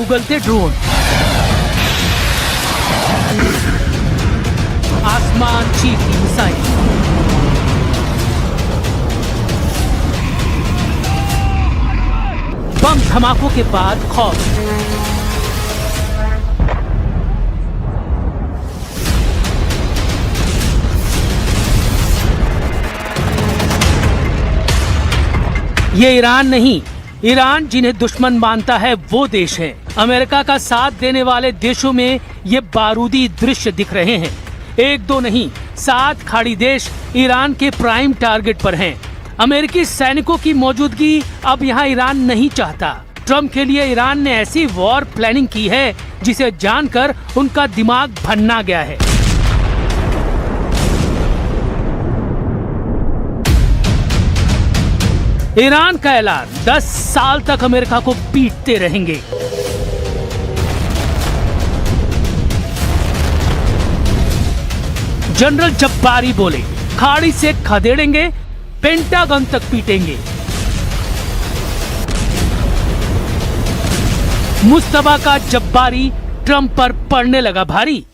उगलते drone, आसमान चीरती missile, बम धमाकों के बाद खौफ, ये ईरान नहीं, ईरान जिन्हें दुश्मन मानता है वो देश है। अमेरिका का साथ देने वाले देशों में ये बारूदी दृश्य दिख रहे हैं। एक दो नहीं, 7 खाड़ी देश ईरान के प्राइम टारगेट पर हैं। अमेरिकी सैनिकों की मौजूदगी अब यहाँ ईरान नहीं चाहता। ट्रम्प के लिए ईरान ने ऐसी वॉर प्लानिंग की है जिसे जानकर उनका दिमाग भन्ना गया है। ईरान का ऐलान, 10 साल तक अमेरिका को पीटते रहेंगे। जनरल जब्बारी बोले, खाड़ी से खदेड़ेंगे, पेंटागन तक पीटेंगे। मुस्तफा का जब्बारी ट्रम्प पर पड़ने लगा भारी।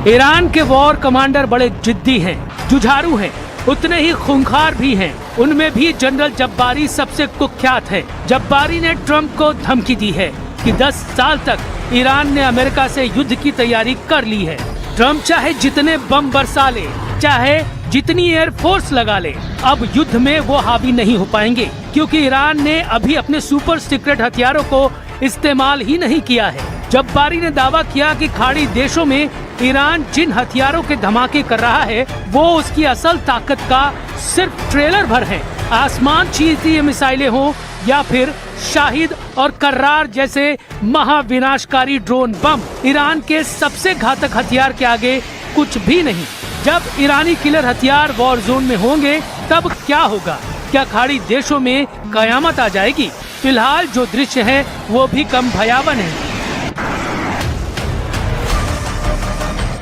ईरान के वॉर कमांडर बड़े जिद्दी हैं, जुझारू हैं, उतने ही खूंखार भी हैं। उनमें भी जनरल जब्बारी सबसे कुख्यात है। जब्बारी ने ट्रम्प को धमकी दी है कि 10 साल तक ईरान ने अमेरिका से युद्ध की तैयारी कर ली है। ट्रम्प चाहे जितने बम बरसा ले, चाहे जितनी एयरफोर्स लगा ले, अब युद्ध में वो हावी नहीं हो पाएंगे, क्योंकि ईरान ने अभी अपने सुपर सीक्रेट हथियारों को इस्तेमाल ही नहीं किया है। जब्बारी ने दावा किया कि खाड़ी देशों में ईरान जिन हथियारों के धमाके कर रहा है वो उसकी असल ताकत का सिर्फ ट्रेलर भर है। आसमान चीरती ये मिसाइलें हो या फिर शाहिद और कर्रार जैसे महाविनाशकारी ड्रोन बम, ईरान के सबसे घातक हथियार के आगे कुछ भी नहीं। जब ईरानी किलर हथियार वॉर जोन में होंगे तब क्या होगा? क्या खाड़ी देशों में कयामत आ जाएगी? फिलहाल जो दृश्य है वो भी कम भयावह है।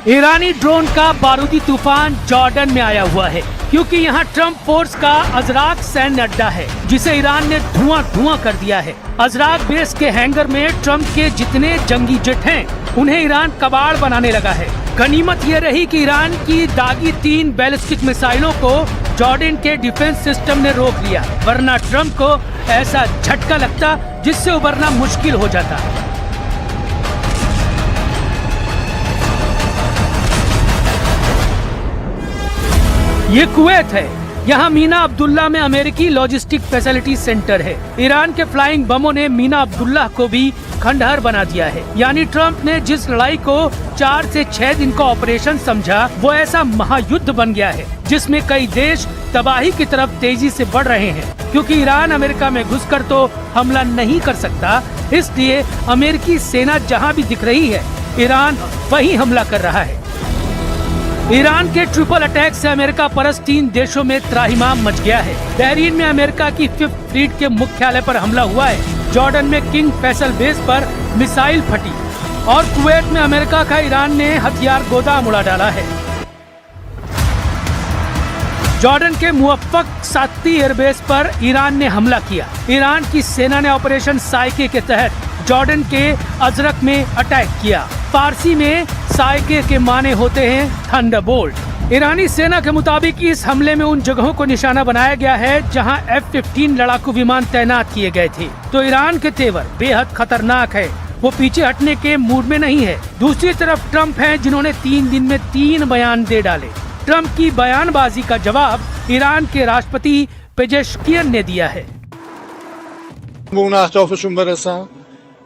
ईरानी ड्रोन का बारूदी तूफान जॉर्डन में आया हुआ है, क्योंकि यहाँ ट्रम्प फोर्स का अजराक सैन्य अड्डा है जिसे ईरान ने धुआं कर दिया है। अजराक बेस के हैंगर में ट्रम्प के जितने जंगी जेट हैं उन्हें ईरान कबाड़ बनाने लगा है। गनीमत ये रही कि ईरान की दागी 3 बैलिस्टिक मिसाइलों को जॉर्डन के डिफेंस सिस्टम ने रोक लिया, वरना ट्रम्प को ऐसा झटका लगता जिससे उबरना मुश्किल हो जाता। ये कुवैत है। यहाँ मीना अब्दुल्ला में अमेरिकी लॉजिस्टिक फैसिलिटी सेंटर है। ईरान के फ्लाइंग बमों ने मीना अब्दुल्ला को भी खंडहर बना दिया है। यानी ट्रम्प ने जिस लड़ाई को 4 से 6 दिन का ऑपरेशन समझा वो ऐसा महायुद्ध बन गया है जिसमें कई देश तबाही की तरफ तेजी से बढ़ रहे हैं। क्योंकि ईरान अमेरिका में घुसकर तो हमला नहीं कर सकता, इसलिए अमेरिकी सेना जहाँ भी दिख रही है ईरान वही हमला कर रहा है। ईरान के ट्रिपल अटैक से अमेरिका परस्त 3 देशों में त्राहिमाम मच गया है। बहरीन में अमेरिका की 5th फ्लीट के मुख्यालय पर हमला हुआ है। जॉर्डन में किंग फैसल बेस पर मिसाइल फटी और कुवैत में अमेरिका का ईरान ने हथियार गोदाम उड़ा डाला है। जॉर्डन के मुवफ्फक साती एयरबेस पर ईरान ने हमला किया। ईरान की सेना ने ऑपरेशन साइके के तहत जॉर्डन के अजरक में अटैक किया। फारसी में साइके के माने होते हैं थंडरबोल्ट। ईरानी सेना के मुताबिक इस हमले में उन जगहों को निशाना बनाया गया है जहां F-15 लड़ाकू विमान तैनात किए गए थे। तो ईरान के तेवर बेहद खतरनाक है, वो पीछे हटने के मूड में नहीं है। दूसरी तरफ ट्रम्प हैं जिन्होंने 3 दिन में 3 बयान दे डाले। ट्रम्प की बयानबाजी का जवाब ईरान के राष्ट्रपति पेजेश्कियन ने दिया है।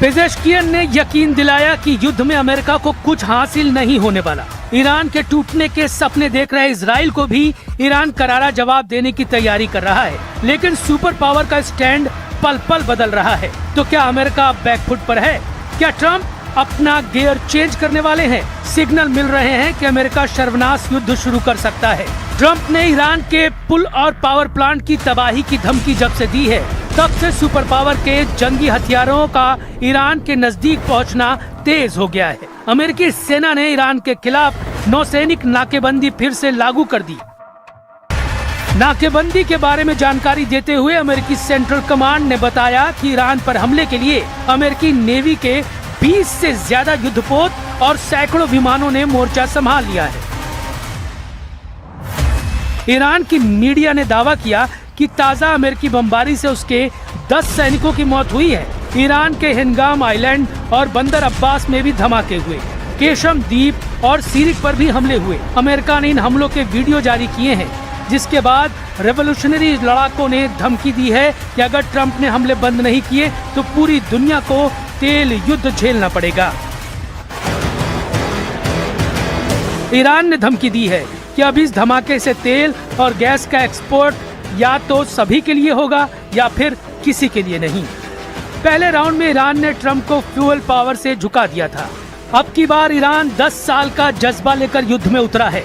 पेजेश्कियन ने यकीन दिलाया कि युद्ध में अमेरिका को कुछ हासिल नहीं होने वाला। ईरान के टूटने के सपने देख रहे इजराइल को भी ईरान करारा जवाब देने की तैयारी कर रहा है, लेकिन सुपर पावर का स्टैंड पल पल बदल रहा है। तो क्या अमेरिका बैकफुट पर है? क्या ट्रंप अपना गियर चेंज करने वाले हैं? सिग्नल मिल रहे हैं कि अमेरिका सर्वनाश युद्ध शुरू कर सकता है। ट्रंप ने ईरान के पुल और पावर प्लांट की तबाही की धमकी जब से दी है, तब से सुपर पावर के जंगी हथियारों का ईरान के नजदीक पहुंचना तेज हो गया है। अमेरिकी सेना ने ईरान के खिलाफ नौसैनिक नाकेबंदी फिर से लागू कर दी। नाकेबंदी के बारे में जानकारी देते हुए अमेरिकी सेंट्रल कमांड ने बताया कि ईरान पर हमले के लिए अमेरिकी नेवी के 20 से ज्यादा युद्धपोत और सैकड़ों विमानों ने मोर्चा संभाल लिया है। ईरान की मीडिया ने दावा किया कि ताजा अमेरिकी बमबारी से उसके 10 सैनिकों की मौत हुई है। ईरान के हिंगाम आइलैंड और बंदर अब्बास में भी धमाके हुए, केशम द्वीप और सीरिक पर भी हमले हुए। अमेरिका ने इन हमलों के वीडियो जारी किए हैं, जिसके बाद रेवोल्यूशनरी लड़ाकों ने धमकी दी है कि अगर ट्रंप ने हमले बंद नहीं किए तो पूरी दुनिया को तेल युद्ध झेलना पड़ेगा। ईरान ने धमकी दी है कि अब इस धमाके से तेल और गैस का एक्सपोर्ट या तो सभी के लिए होगा या फिर किसी के लिए नहीं। पहले राउंड में ईरान ने ट्रंप को फ्यूल पावर से झुका दिया था। अब की बार ईरान 10 साल का जज्बा लेकर युद्ध में उतरा है।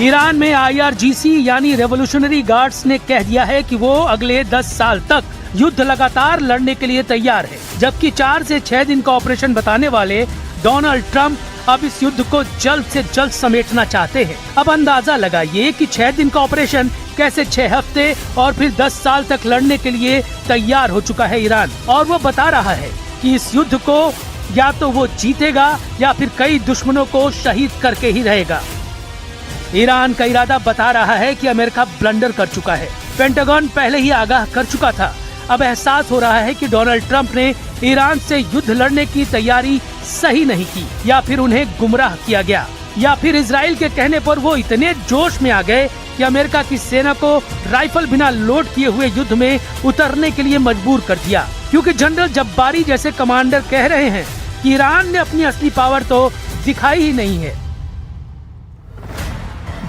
ईरान में IRGC यानी रेवोल्यूशनरी गार्ड्स ने कह दिया है कि वो अगले 10 साल तक युद्ध लगातार लड़ने के लिए तैयार है, जबकि 4 से 6 दिन का ऑपरेशन बताने वाले डोनाल्ड ट्रंप अब इस युद्ध को जल्द से जल्द समेटना चाहते हैं। अब अंदाजा लगाइए कि 6 दिन का ऑपरेशन कैसे 6 हफ्ते और फिर 10 साल तक लड़ने के लिए तैयार हो चुका है ईरान, और वो बता रहा है कि इस युद्ध को या तो वो जीतेगा या फिर कई दुश्मनों को शहीद करके ही रहेगा। ईरान का इरादा बता रहा है कि अमेरिका ब्लंडर कर चुका है। पेंटागन पहले ही आगाह कर चुका था। अब एहसास हो रहा है कि डोनाल्ड ट्रंप ने ईरान से युद्ध लड़ने की तैयारी सही नहीं की, या फिर उन्हें गुमराह किया गया, या फिर इजराइल के कहने पर वो इतने जोश में आ गए कि अमेरिका की सेना को राइफल बिना लोड किए हुए युद्ध में उतरने के लिए मजबूर कर दिया। क्योंकि जनरल जब्बारी जैसे कमांडर कह रहे हैं कि ईरान ने अपनी असली पावर तो दिखाई ही नहीं है।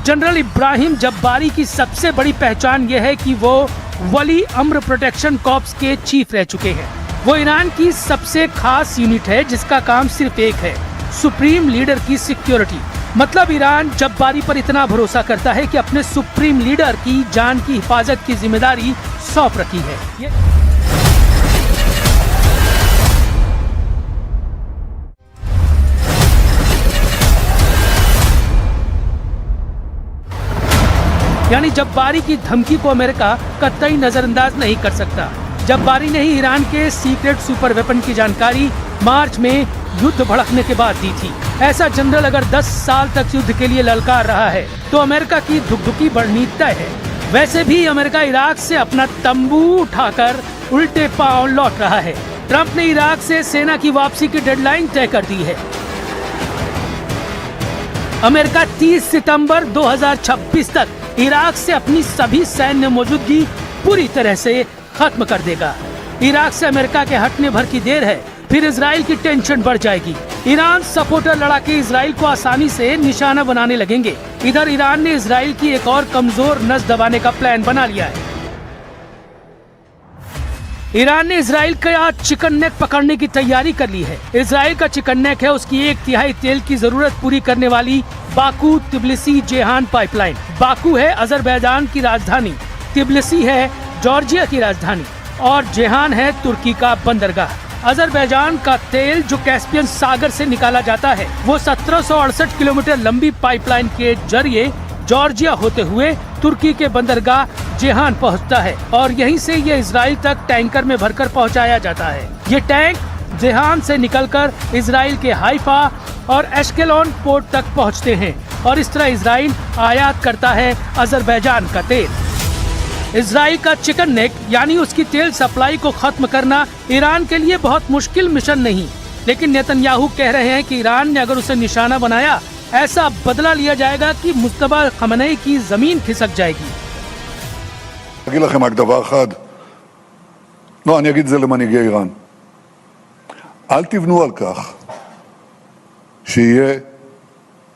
जनरल इब्राहिम जब्बारी की सबसे बड़ी पहचान यह है कि वो वली अम्र प्रोटेक्शन कॉर्प्स के चीफ रह चुके हैं। वो ईरान की सबसे खास यूनिट है जिसका काम सिर्फ एक है, सुप्रीम लीडर की सिक्योरिटी। मतलब ईरान जब्बारी पर इतना भरोसा करता है कि अपने सुप्रीम लीडर की जान की हिफाजत की जिम्मेदारी सौंप रखी है। यानी जब्बारी की धमकी को अमेरिका कतई नजरअंदाज नहीं कर सकता। जब्बारी ने ही ईरान के सीक्रेट सुपर वेपन की जानकारी मार्च में युद्ध भड़कने के बाद दी थी। ऐसा जनरल अगर 10 साल तक युद्ध के लिए ललकार रहा है तो अमेरिका की धुकधुकी बढ़नी तय है। वैसे भी अमेरिका इराक से अपना तंबू उठाकर उल्टे पांव लौट रहा है। ट्रंप ने इराक से सेना की वापसी की डेडलाइन तय कर दी है। अमेरिका 30 सितंबर 2026 तक इराक से अपनी सभी सैन्य मौजूदगी पूरी तरह से खत्म कर देगा। इराक से अमेरिका के हटने भर की देर है, फिर इजराइल की टेंशन बढ़ जाएगी। ईरान सपोर्टर लड़ाके इजराइल को आसानी से निशाना बनाने लगेंगे। इधर ईरान ने इजराइल की एक और कमजोर नस दबाने का प्लान बना लिया है। ईरान ने इजराइल का चिकन नेक पकड़ने की तैयारी कर ली है। इजराइल का चिकन नेक है उसकी 1/3 तेल की जरूरत पूरी करने वाली Baku Tbilisi Jehan pipeline. Baku है अजरबैजान की राजधानी, तिब्लिसी है जॉर्जिया की राजधानी और जेहान है तुर्की का बंदरगाह। अजरबैजान का तेल जो कैस्पियन सागर से निकाला जाता है वो 1768 किलोमीटर लंबी पाइपलाइन के जरिए जॉर्जिया होते हुए तुर्की के बंदरगाह जेहान पहुंचता है और यहीं से ये इजराइल तक टैंकर में भरकर पहुंचाया जाता है। ये टैंक जेहान से निकलकर इजराइल के हाइफा और एश्केलोन पोर्ट तक पहुंचते हैं और इस तरह इजराइल आयात करता है अजरबैजान का तेल। इजराइल का चिकन नेक यानी उसकी तेल सप्लाई को खत्म करना ईरान के लिए बहुत मुश्किल मिशन नहीं, लेकिन नेतन्याहू कह रहे हैं कि ईरान ने अगर उसे निशाना बनाया ऐसा बदला लिया जाएगा कि मुस्तफा खमेनी की जमीन खिसक जाएगी। לא, אני אגיד את זה למנהיגי איראן. אל תבנו על כך שיהיה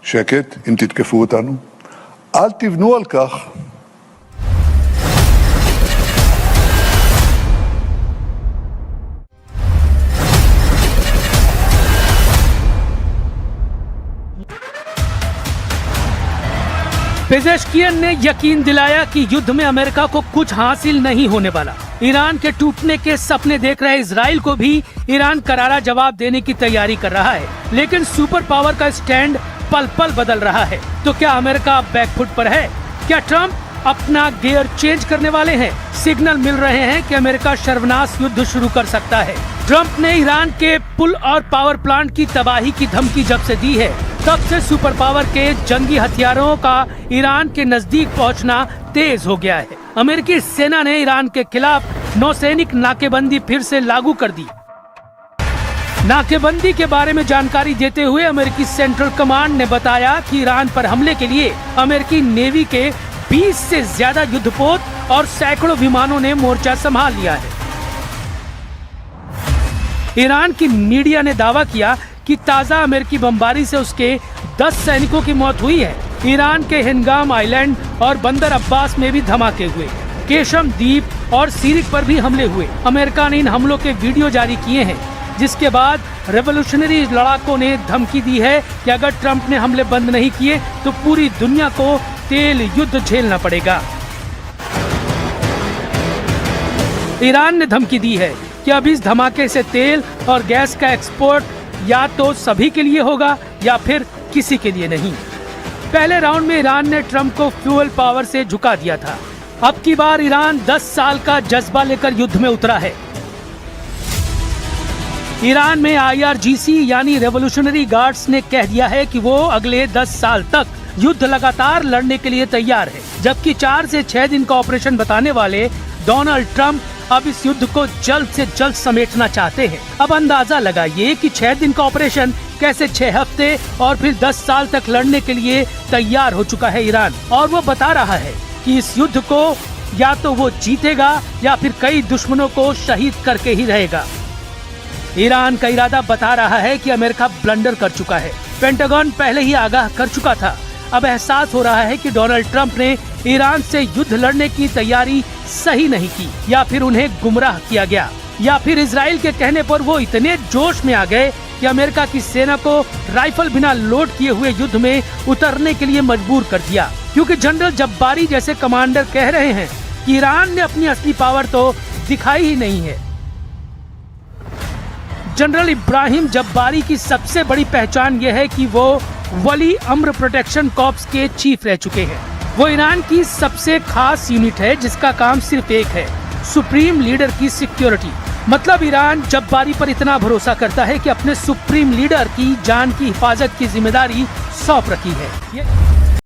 שקט אם תתקפו אותנו. אל תבנו על כך पेजेश्कियन ने यकीन दिलाया कि युद्ध में अमेरिका को कुछ हासिल नहीं होने वाला। ईरान के टूटने के सपने देख रहे इजराइल को भी ईरान करारा जवाब देने की तैयारी कर रहा है, लेकिन सुपर पावर का स्टैंड पल पल बदल रहा है। तो क्या अमेरिका बैकफुट पर है? क्या ट्रंप अपना गियर चेंज करने वाले हैं? सिग्नल मिल रहे हैं कि अमेरिका सर्वनाश युद्ध शुरू कर सकता है। ट्रंप ने ईरान के पुल और पावर प्लांट की तबाही की धमकी जब से दी है, तब से सुपर पावर के जंगी हथियारों का ईरान के नजदीक पहुंचना तेज हो गया है। अमेरिकी सेना ने ईरान के खिलाफ नौसैनिक नाकेबंदी फिर से लागू कर दी। नाकेबंदी के बारे में जानकारी देते हुए अमेरिकी सेंट्रल कमांड ने बताया कि ईरान पर हमले के लिए अमेरिकी नेवी के 20 से ज्यादा युद्धपोत और सैकड़ों विमानों ने मोर्चा संभाल लिया है। ईरान की मीडिया ने दावा किया कि ताजा अमेरिकी बमबारी से उसके 10 सैनिकों की मौत हुई है। ईरान के हिंगाम आइलैंड और बंदर अब्बास में भी धमाके हुए, केशम द्वीप और सीरिक पर भी हमले हुए। अमेरिका ने इन हमलों के वीडियो जारी किए हैं, जिसके बाद रेवोल्यूशनरी लड़ाकों ने धमकी दी है कि अगर ट्रंप ने हमले बंद नहीं किए तो पूरी दुनिया को तेल युद्ध झेलना पड़ेगा। ईरान ने धमकी दी है कि अब इस धमाके से तेल और गैस का एक्सपोर्ट या तो सभी के लिए होगा या फिर किसी के लिए नहीं। पहले राउंड में ईरान ने ट्रंप को फ्यूल पावर से झुका दिया था। अब की बार ईरान 10 साल का जज्बा लेकर युद्ध में उतरा है। ईरान में IRGC यानी रेवोल्यूशनरी गार्ड्स ने कह दिया है कि वो अगले 10 साल तक युद्ध लगातार लड़ने के लिए तैयार है, जबकि 4 से 6 दिन का ऑपरेशन बताने वाले डोनाल्ड ट्रंप अब इस युद्ध को जल्द से जल्द समेटना चाहते हैं। अब अंदाजा लगाइए कि 6 दिन का ऑपरेशन कैसे 6 हफ्ते और फिर 10 साल तक लड़ने के लिए तैयार हो चुका है ईरान, और वो बता रहा है कि इस युद्ध को या तो वो जीतेगा या फिर कई दुश्मनों को शहीद करके ही रहेगा। ईरान का इरादा बता रहा है कि अमेरिका ब्लंडर कर चुका है। पेंटागन पहले ही आगाह कर चुका था। अब एहसास हो रहा है कि डोनाल्ड ट्रंप ने ईरान से युद्ध लड़ने की तैयारी सही नहीं की, या फिर उन्हें गुमराह किया गया, या फिर इजराइल के कहने पर वो इतने जोश में आ गए कि अमेरिका की सेना को राइफल बिना लोड किए हुए युद्ध में उतरने के लिए मजबूर कर दिया। क्योंकि जनरल जब्बारी जैसे कमांडर कह रहे हैं कि ईरान ने अपनी असली पावर तो दिखाई ही नहीं है। जनरल इब्राहिम जब्बारी की सबसे बड़ी पहचान यह है कि वो वली अम्र प्रोटेक्शन कॉर्प्स के चीफ रह चुके हैं। वो ईरान की सबसे खास यूनिट है जिसका काम सिर्फ एक है, सुप्रीम लीडर की सिक्योरिटी। मतलब ईरान जब्बारी पर इतना भरोसा करता है कि अपने सुप्रीम लीडर की जान की हिफाजत की जिम्मेदारी सौंप रखी है।